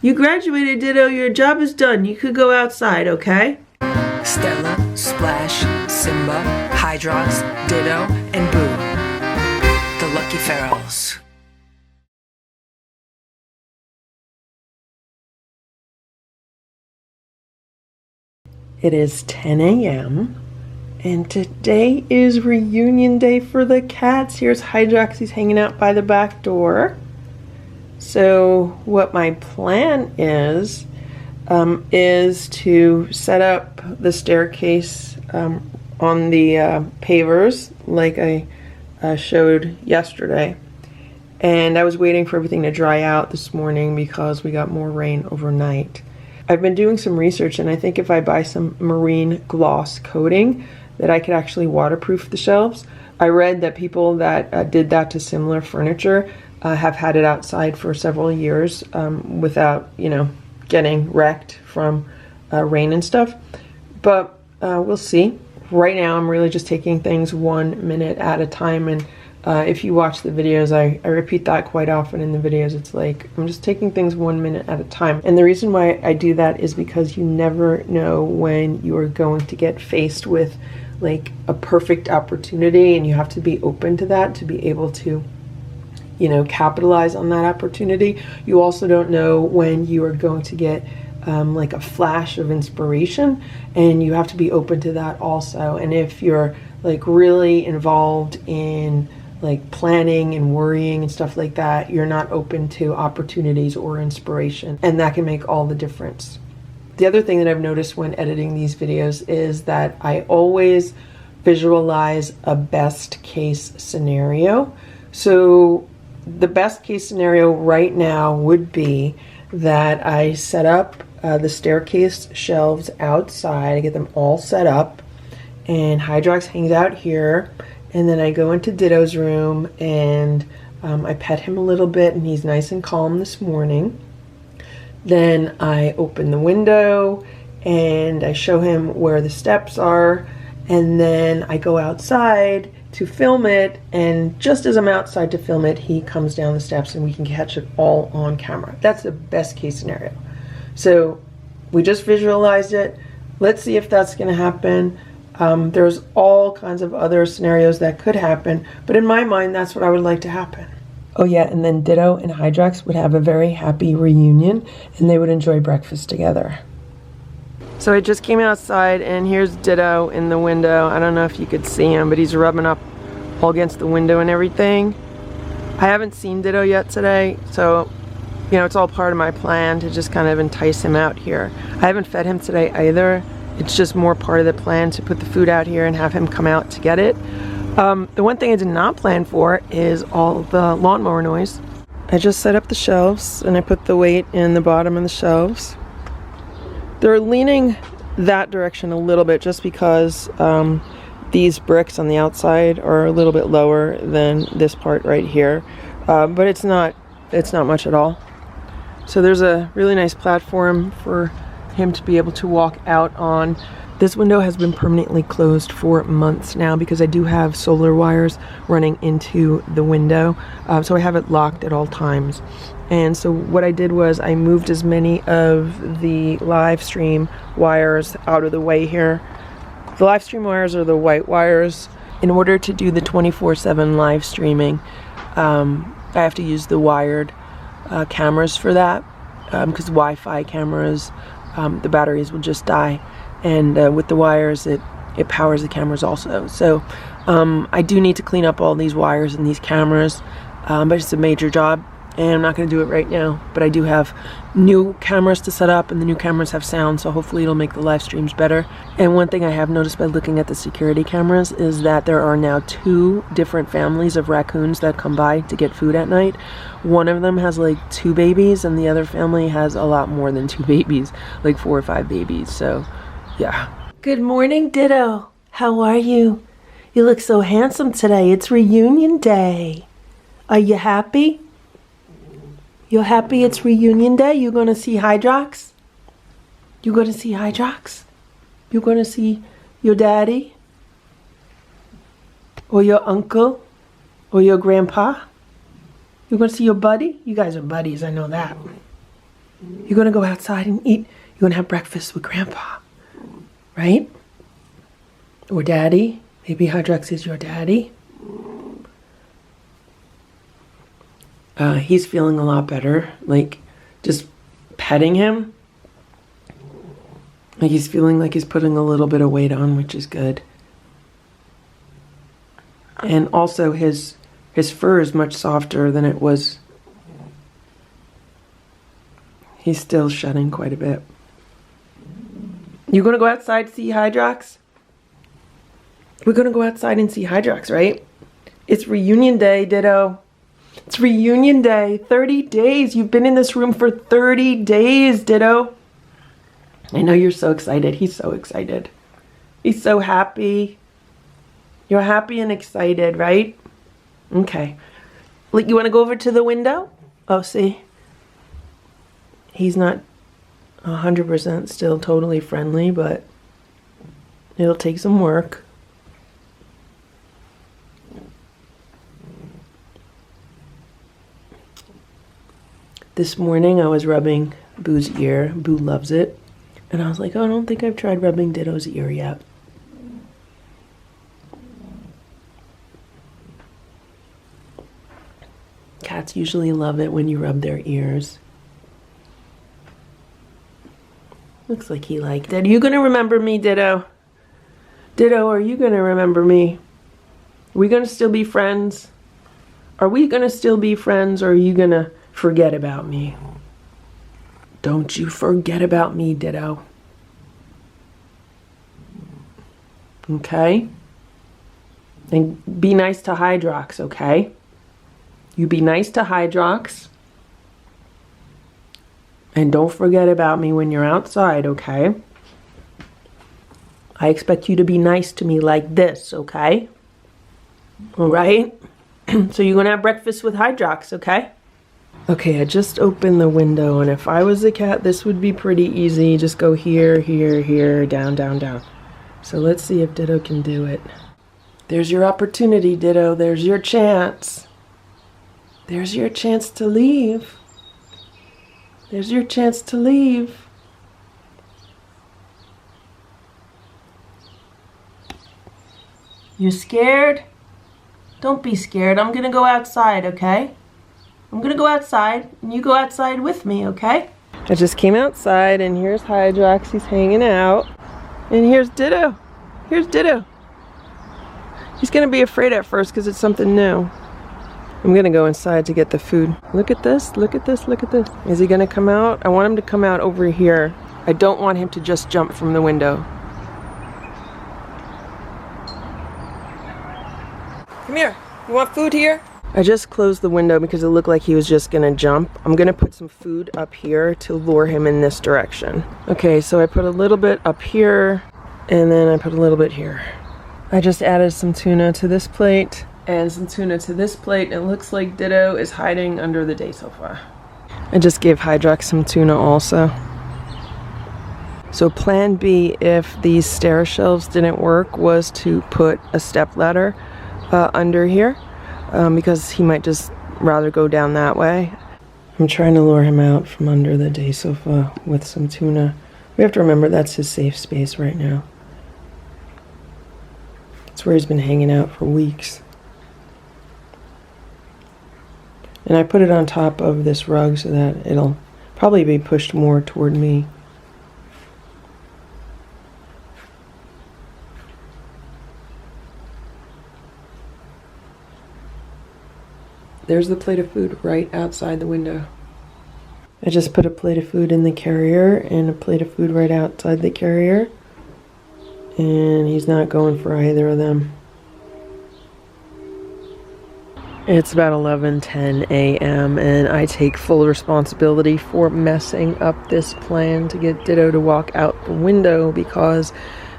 You graduated, Ditto. Your job is done. You could go outside, okay? Stella, Splash, Simba, Hydrox, Ditto, and Boo. The Lucky Ferals. It is 10 a.m. and today is reunion day for the cats. Here's Hydrox. He's hanging out by the back door. So what my plan is to set up the staircase on the pavers like I showed yesterday. And I was waiting for everything to dry out this morning because we got more rain overnight. I've been doing some research, and I think if I buy some marine gloss coating that I could actually waterproof the shelves. I read that people that did that to similar furniture have had it outside for several years without, you know, getting wrecked from rain and stuff. But we'll see. Right now I'm really just taking things 1 minute at a time, and if you watch the videos, I repeat that quite often in the videos. It's like, I'm just taking things 1 minute at a time. And the reason why I do that is because you never know when you are going to get faced with like a perfect opportunity, and you have to be open to that to be able to, you know, capitalize on that opportunity. You also don't know when you are going to get like a flash of inspiration, and you have to be open to that also. And if you're like really involved in like planning and worrying and stuff like that, you're not open to opportunities or inspiration, and that can make all the difference. The other thing that I've noticed when editing these videos is that I always visualize a best case scenario. So the best case scenario right now would be that I set up the staircase shelves outside. I get them all set up, and Hydrox hangs out here. And then I go into Ditto's room, and I pet him a little bit, and he's nice and calm this morning. Then I open the window and I show him where the steps are, and then I go outside to film it, and just as I'm outside to film it, he comes down the steps and we can catch it all on camera. That's the best case scenario. So we just visualized it. Let's see if that's going to happen. There's all kinds of other scenarios that could happen, but in my mind, that's what I would like to happen. Oh yeah, and then Ditto and Hydrox would have a very happy reunion, and they would enjoy breakfast together. So I just came outside, and here's Ditto in the window. I don't know if you could see him, but he's rubbing up all against the window and everything. I haven't seen Ditto yet today, so you know, it's all part of my plan to just kind of entice him out here. I haven't fed him today either. It's just more part of the plan to put the food out here and have him come out to get it. The one thing I did not plan for is all the lawnmower noise. I just set up the shelves, and I put the weight in the bottom of the shelves. They're leaning that direction a little bit just because these bricks on the outside are a little bit lower than this part right here. But it's not much at all. So there's a really nice platform for him to be able to walk out on. This window has been permanently closed for months now because I do have solar wires running into the window, so I have it locked at all times. And so what I did was I moved as many of the live stream wires out of the way here. The live stream wires are the white wires. In order to do the 24/7 live streaming, I have to use the wired cameras for that, because Wi-Fi cameras, the batteries will just die, and with the wires it powers the cameras also. So I do need to clean up all these wires and these cameras, but it's a major job, and I'm not going to do it right now. But I do have new cameras to set up, and the new cameras have sound, so hopefully it'll make the live streams better. And one thing I have noticed by looking at the security cameras is that there are now 2 different families of raccoons that come by to get food at night. One of them has like 2 babies, and the other family has a lot more than 2 babies, like 4 or 5 babies. So yeah. Good morning, Ditto. How are you? You look so handsome today. It's reunion day. Are you happy? You're happy it's reunion day? You're gonna see Hydrox? You're gonna see Hydrox? You're gonna see your daddy? Or your uncle? Or your grandpa? You're gonna see your buddy? You guys are buddies, I know that. You're gonna go outside and eat. You're gonna have breakfast with Grandpa, right? Or Daddy. Maybe Hydrox is your daddy. He's feeling a lot better. Like, just petting him. Like, he's feeling like he's putting a little bit of weight on, which is good. And also his fur is much softer than it was. He's still shedding quite a bit. You gonna go outside to see Hydrox? We're gonna go outside and see Hydrox, right? It's reunion day, Ditto. It's reunion day. 30 days. You've been in this room for 30 days, Ditto. I know you're so excited. He's so excited. He's so happy. You're happy and excited, right? Okay. You want to go over to the window? Oh, see? He's not 100% still totally friendly, but it'll take some work. This morning I was rubbing Boo's ear. Boo loves it. And I was like, oh, I don't think I've tried rubbing Ditto's ear yet. Cats usually love it when you rub their ears. Looks like he liked it. Are you going to remember me, Ditto? Ditto, are you going to remember me? Are we going to still be friends? Are we going to still be friends, or are you going to forget about me? Don't you forget about me, Ditto. Okay? And be nice to Hydrox, okay? You be nice to Hydrox. And don't forget about me when you're outside, okay? I expect you to be nice to me like this, okay? All right? So you're gonna have breakfast with Hydrox, okay? Okay, I just opened the window, and if I was a cat, this would be pretty easy. Just go here, here, here, down, down, down. So let's see if Ditto can do it. There's your opportunity, Ditto. There's your chance. There's your chance to leave. There's your chance to leave. You scared? Don't be scared. I'm gonna go outside, okay? I'm gonna go outside, and you go outside with me, okay? I just came outside, and here's Hydrox. He's hanging out. And here's Ditto. Here's Ditto. He's gonna be afraid at first because it's something new. I'm gonna go inside to get the food. Look at this, look at this, look at this. Is he gonna come out? I want him to come out over here. I don't want him to just jump from the window. Come here. You want food here? I just closed the window because it looked like he was just gonna jump. I'm gonna put some food up here to lure him in this direction. Okay, so I put a little bit up here, and then I put a little bit here. I just added some tuna to this plate and some tuna to this plate. It looks like Ditto is hiding under the day sofa. I just gave Hydrox some tuna also. So plan B, if these stair shelves didn't work, was to put a step ladder under here. Because he might just rather go down that way. I'm trying to lure him out from under the day sofa with some tuna. We have to remember that's his safe space right now. It's where he's been hanging out for weeks. And I put it on top of this rug so that it'll probably be pushed more toward me. There's the plate of food right outside the window. I just put a plate of food in the carrier and a plate of food right outside the carrier. And he's not going for either of them. It's about 11:10 a.m. and I take full responsibility for messing up this plan to get Ditto to walk out the window because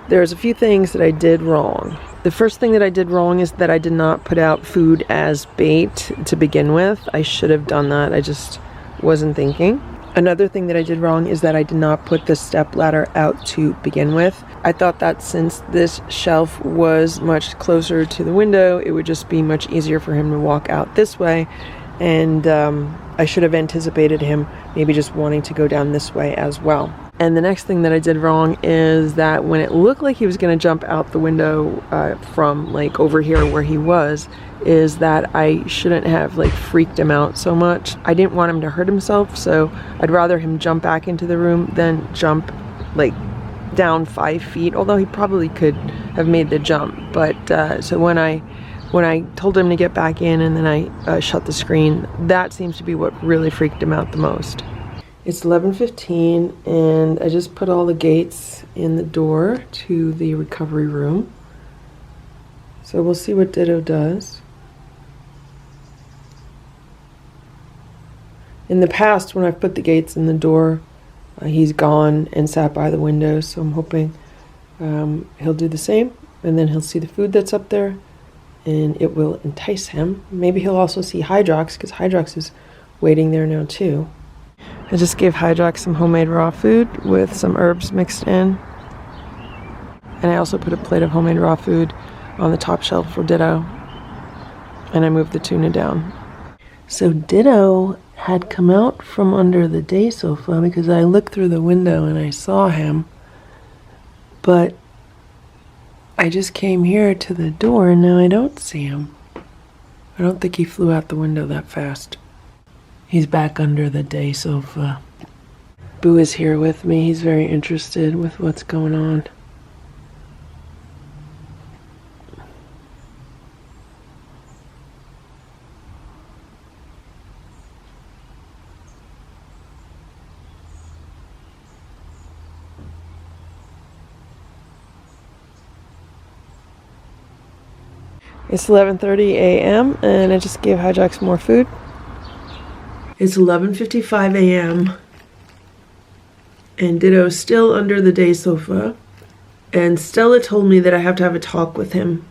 there's a few things that I did wrong. The first thing that I did wrong is that I did not put out food as bait to begin with. I should have done that. I just wasn't thinking. Another thing that I did wrong is that I did not put the step ladder out to begin with. I thought that since this shelf was much closer to the window, it would just be much easier for him to walk out this way. And I should have anticipated him maybe just wanting to go down this way as well. And the next thing that I did wrong is that when it looked like he was going to jump out the window from like over here where he was, is that I shouldn't have like freaked him out so much. I didn't want him to hurt himself, so I'd rather him jump back into the room than jump like down 5 feet, although he probably could have made the jump. But so when I told him to get back in and then I shut the screen, that seems to be what really freaked him out the most. It's 11:15 and I just put all the gates in the door to the recovery room. So we'll see what Ditto does. In the past, when I've put the gates in the door, he's gone and sat by the window, so I'm hoping he'll do the same, and then he'll see the food that's up there and it will entice him. Maybe he'll also see Hydrox, because Hydrox is waiting there now too. I just gave Hydrox some homemade raw food with some herbs mixed in, and I also put a plate of homemade raw food on the top shelf for Ditto, and I moved the tuna down. So Ditto had come out from under the day sofa because I looked through the window and I saw him, but I just came here to the door and now I don't see him. I don't think he flew out the window that fast. He's back under the day sofa. Boo is here with me. He's very interested with what's going on. It's 11:30 a.m. and I just gave Hydrox more food. It's 11:55 a.m. and Ditto's still under the day sofa. And Stella told me that I have to have a talk with him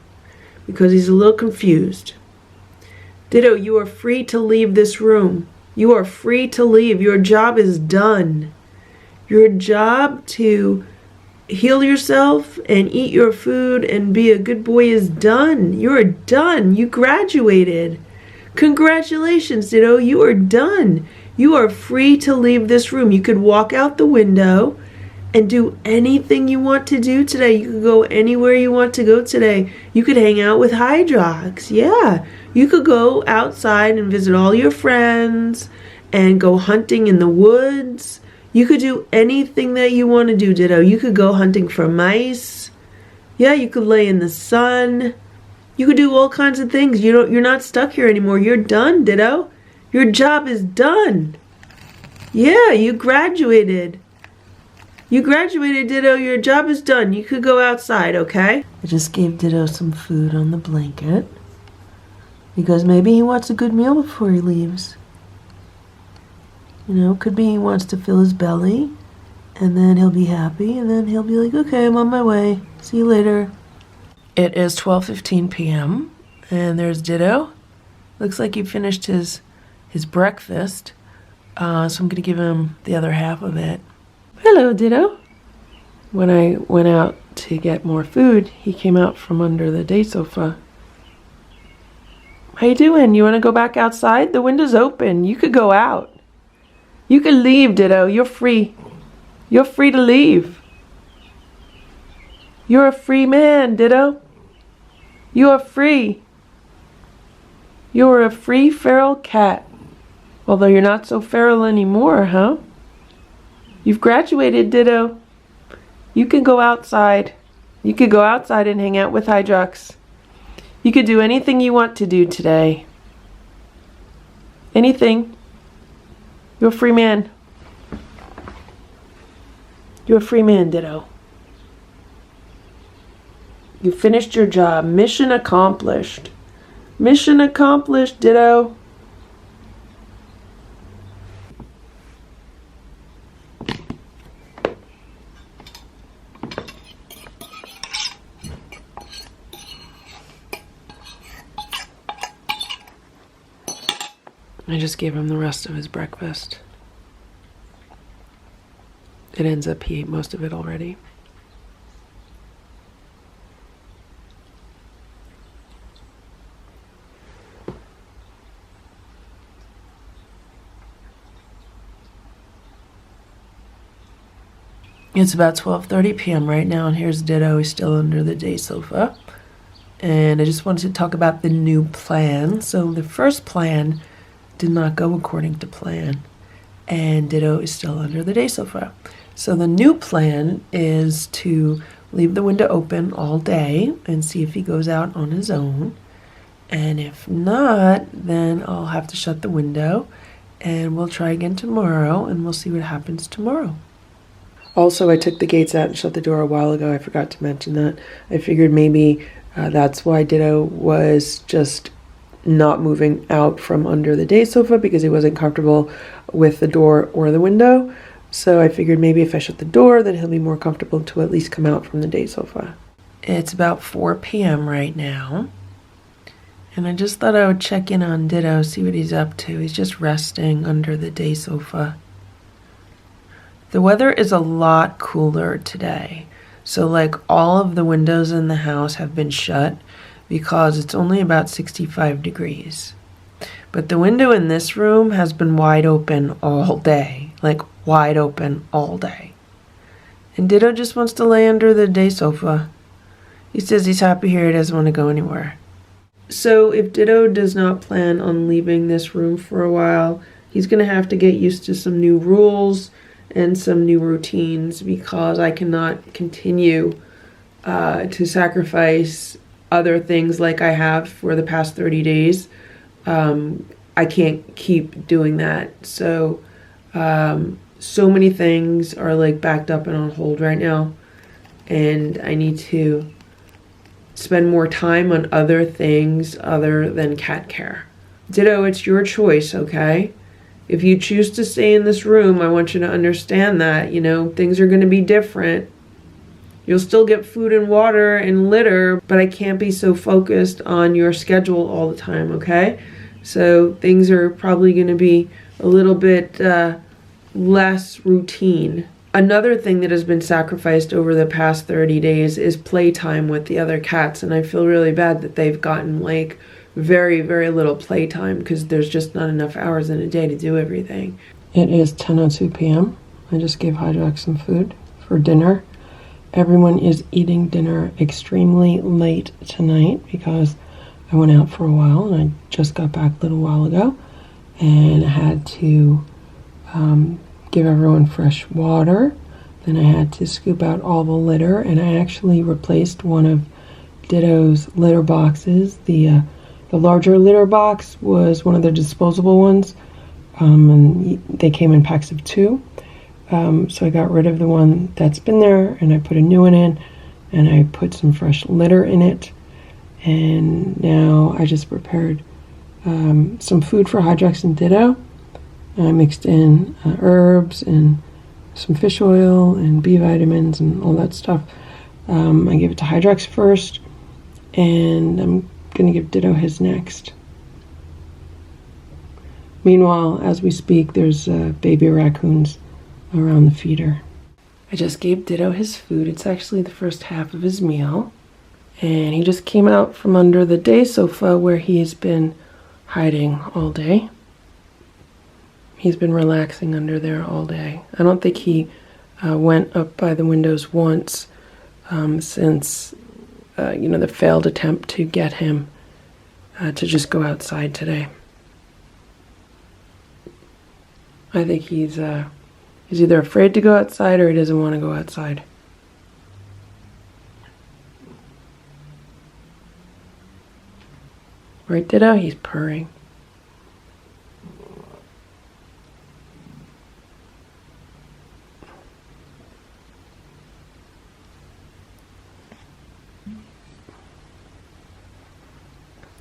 because he's a little confused. Ditto, you are free to leave this room. You are free to leave. Your job is done. Your job to heal yourself and eat your food and be a good boy is done. You're done. You graduated. Congratulations, Ditto. You are done. You are free to leave this room. You could walk out the window and do anything you want to do today. You could go anywhere you want to go today. You could hang out with Hydrox. Yeah. You could go outside and visit all your friends and go hunting in the woods. You could do anything that you want to do, Ditto. You could go hunting for mice. Yeah, you could lay in the sun. You could do all kinds of things. You're not stuck here anymore. You're done, Ditto. Your job is done. Yeah, you graduated. You graduated, Ditto. Your job is done. You could go outside, okay? I just gave Ditto some food on the blanket because maybe he wants a good meal before he leaves. You know, could be he wants to fill his belly, and then he'll be happy, and then he'll be like, okay, I'm on my way. See you later. It is 12:15 p.m., and there's Ditto. Looks like he finished his breakfast, so I'm going to give him the other half of it. Hello, Ditto. When I went out to get more food, he came out from under the day sofa. How you doing? You want to go back outside? The window's open. You could go out. You can leave, Ditto. You're free. You're free to leave. You're a free man, Ditto. You are free. You are a free feral cat. Although you're not so feral anymore, huh? You've graduated, Ditto. You can go outside. You could go outside and hang out with Hydrox. You could do anything you want to do today. Anything. You're a free man. You're a free man, Ditto. You finished your job. Mission accomplished. Mission accomplished, Ditto. I just gave him the rest of his breakfast. It ends up he ate most of it already. It's about 12:30 p.m. right now, and here's Ditto. He's still under the day sofa. And I just wanted to talk about the new plan. So the first plan did not go according to plan, and Ditto is still under the day sofa. So the new plan is to leave the window open all day and see if he goes out on his own. And if not, then I'll have to shut the window, and we'll try again tomorrow, and we'll see what happens tomorrow. Also, I took the gates out and shut the door a while ago. I forgot to mention that. I figured maybe that's why Ditto was just not moving out from under the day sofa, because he wasn't comfortable with the door or the window. So I figured maybe if I shut the door, then he'll be more comfortable to at least come out from the day sofa. It's about 4 p.m. right now. And I just thought I would check in on Ditto, see what he's up to. He's just resting under the day sofa. The weather is a lot cooler today. So like all of the windows in the house have been shut because it's only about 65 degrees. But the window in this room has been wide open all day. Like wide open all day. And Ditto just wants to lay under the day sofa. He says he's happy here, he doesn't want to go anywhere. So if Ditto does not plan on leaving this room for a while, he's going to have to get used to some new rules and some new routines, because I cannot continue to sacrifice other things like I have for the past 30 days. I can't keep doing that. So so many things are like backed up and on hold right now, and I need to spend more time on other things other than cat care. Ditto, it's your choice, okay? If you choose to stay in this room, I want you to understand that, you know, things are going to be different. You'll still get food and water and litter, but I can't be so focused on your schedule all the time, okay? So things are probably going to be a little bit less routine. Another thing that has been sacrificed over the past 30 days is playtime with the other cats, and I feel really bad that they've gotten like very, very little playtime because there's just not enough hours in a day to do everything. It is 10:02 p.m. I just gave Hydrox some food for dinner. Everyone is eating dinner extremely late tonight because I went out for a while and I just got back a little while ago, and I had to give everyone fresh water. Then I had to scoop out all the litter, and I actually replaced one of Ditto's litter boxes. The larger litter box was one of the disposable ones, and they came in packs of 2. So I got rid of the one that's been there, and I put a new one in, and I put some fresh litter in it. And now I just prepared some food for Hydrox and Ditto. I mixed in herbs and some fish oil and B vitamins and all that stuff. I gave it to Hydrox first, and I'm going to give Ditto his next. Meanwhile, as we speak, there's baby raccoons around the feeder. I just gave Ditto his food. It's actually the first half of his meal. And he just came out from under the day sofa where he's been hiding all day. He's been relaxing under there all day. I don't think he went up by the windows once since, the failed attempt to get him to just go outside today. I think he's either afraid to go outside or he doesn't want to go outside. Right, Ditto? He's purring.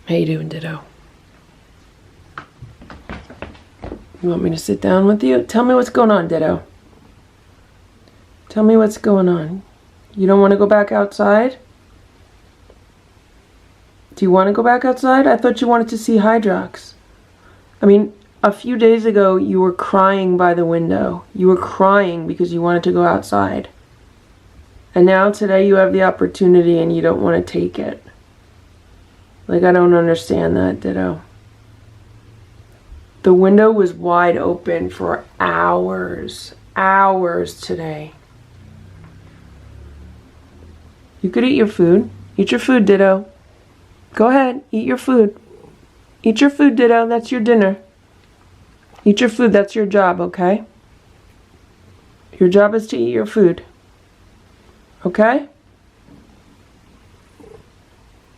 How you doing, Ditto? You want me to sit down with you? Tell me what's going on, Ditto. Tell me what's going on. You don't want to go back outside? Do you want to go back outside? I thought you wanted to see Hydrox. I mean, a few days ago you were crying by the window. You were crying because you wanted to go outside. And now today you have the opportunity and you don't want to take it. Like, I don't understand that, Ditto. The window was wide open for hours today. You could eat your food. Eat your food, Ditto. Go ahead, eat your food. Eat your food, Ditto. That's your dinner. Eat your food. That's your job, okay? Your job is to eat your food. Okay?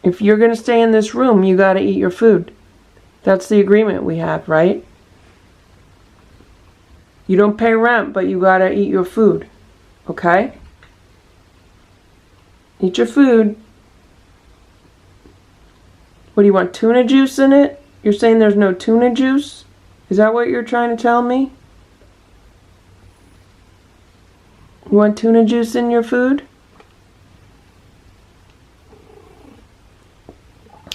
If you're going to stay in this room, you got to eat your food. That's the agreement we have, right? You don't pay rent, but you got to eat your food. Okay? Eat your food. What do you want, tuna juice in it? You're saying there's no tuna juice? Is that what you're trying to tell me? You want tuna juice in your food?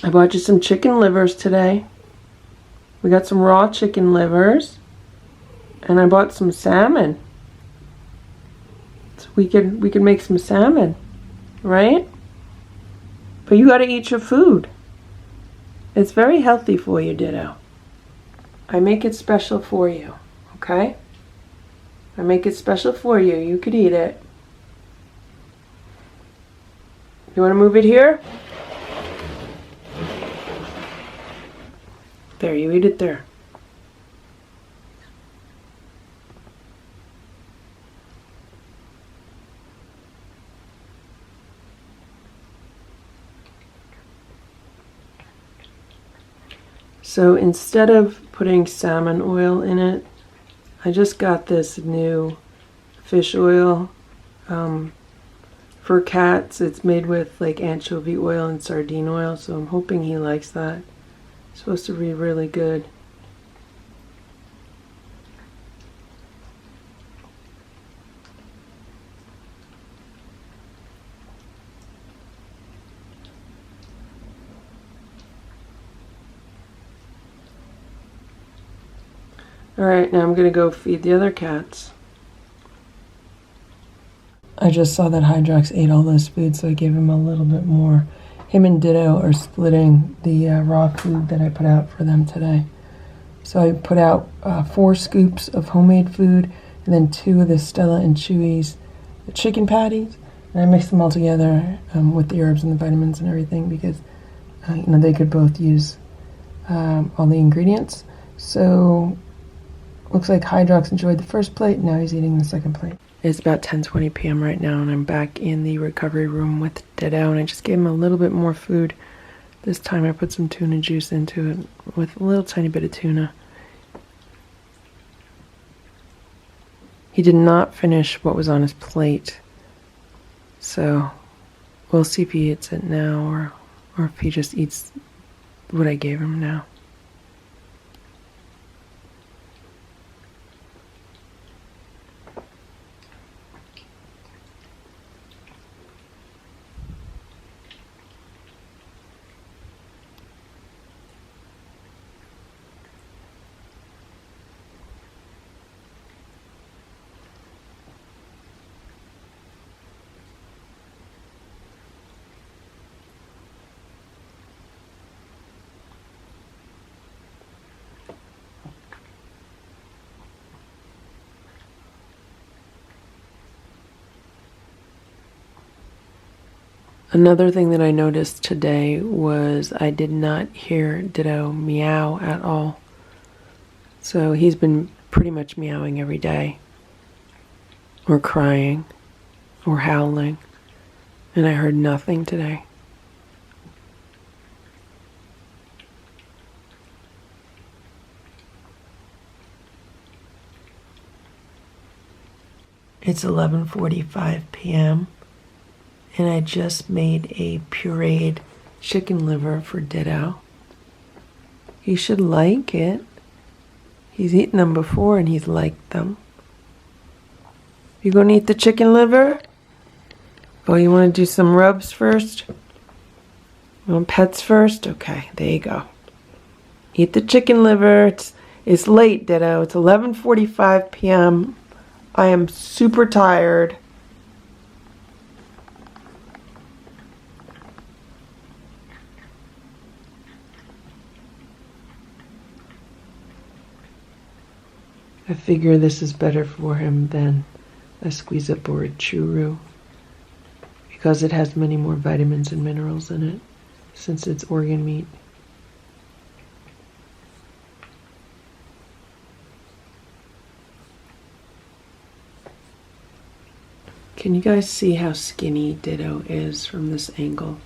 I bought you some chicken livers today. We got some raw chicken livers. And I bought some salmon. So we could make some salmon, right? But you gotta eat your food. It's very healthy for you, Ditto. I make it special for you, okay? I make it special for you. You could eat it. You want to move it here? There, you eat it there. So instead of putting salmon oil in it, I just got this new fish oil for cats. It's made with like anchovy oil and sardine oil, so I'm hoping he likes that. It's supposed to be really good. Alright, now I'm going to go feed the other cats. I just saw that Hydrox ate all those food, so I gave him a little bit more. Him and Ditto are splitting the raw food that I put out for them today. So I put out 4 scoops of homemade food, and then 2 of the Stella and Chewy's chicken patties. And I mixed them all together with the herbs and the vitamins and everything, because they could both use all the ingredients. So looks like Hydrox enjoyed the first plate, now he's eating the second plate. It's about 10:20 p.m. right now, and I'm back in the recovery room with Ditto, and I just gave him a little bit more food. This time I put some tuna juice into it with a little tiny bit of tuna. He did not finish what was on his plate, so we'll see if he eats it now or if he just eats what I gave him now. Another thing that I noticed today was I did not hear Ditto meow at all. So he's been pretty much meowing every day, or crying, or howling, and I heard nothing today. It's 11:45 p.m. and I just made a pureed chicken liver for Ditto. He should like it. He's eaten them before and he's liked them. You gonna eat the chicken liver? Oh, you wanna do some rubs first? You want pets first? Okay, there you go. Eat the chicken liver. It's late, Ditto. It's 11:45 p.m. I am super tired. I figure this is better for him than a squeeze up or a churro, because it has many more vitamins and minerals in it since it's organ meat. Can you guys see how skinny Ditto is from this angle?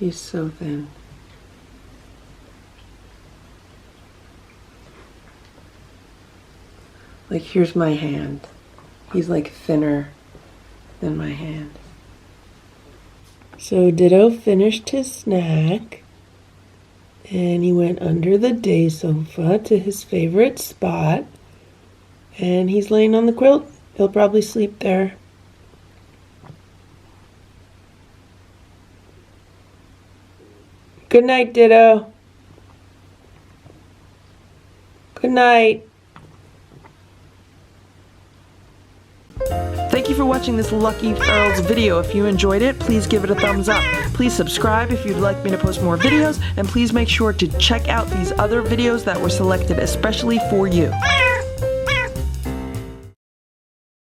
He's so thin. Like, here's my hand. He's like thinner than my hand. So Ditto finished his snack and he went under the day sofa to his favorite spot, and he's laying on the quilt. He'll probably sleep there. Good night, Ditto. Good night. Thank you for watching this Lucky Ferals video. If you enjoyed it, please give it a thumbs up. Please subscribe if you'd like me to post more videos, and please make sure to check out these other videos that were selected especially for you.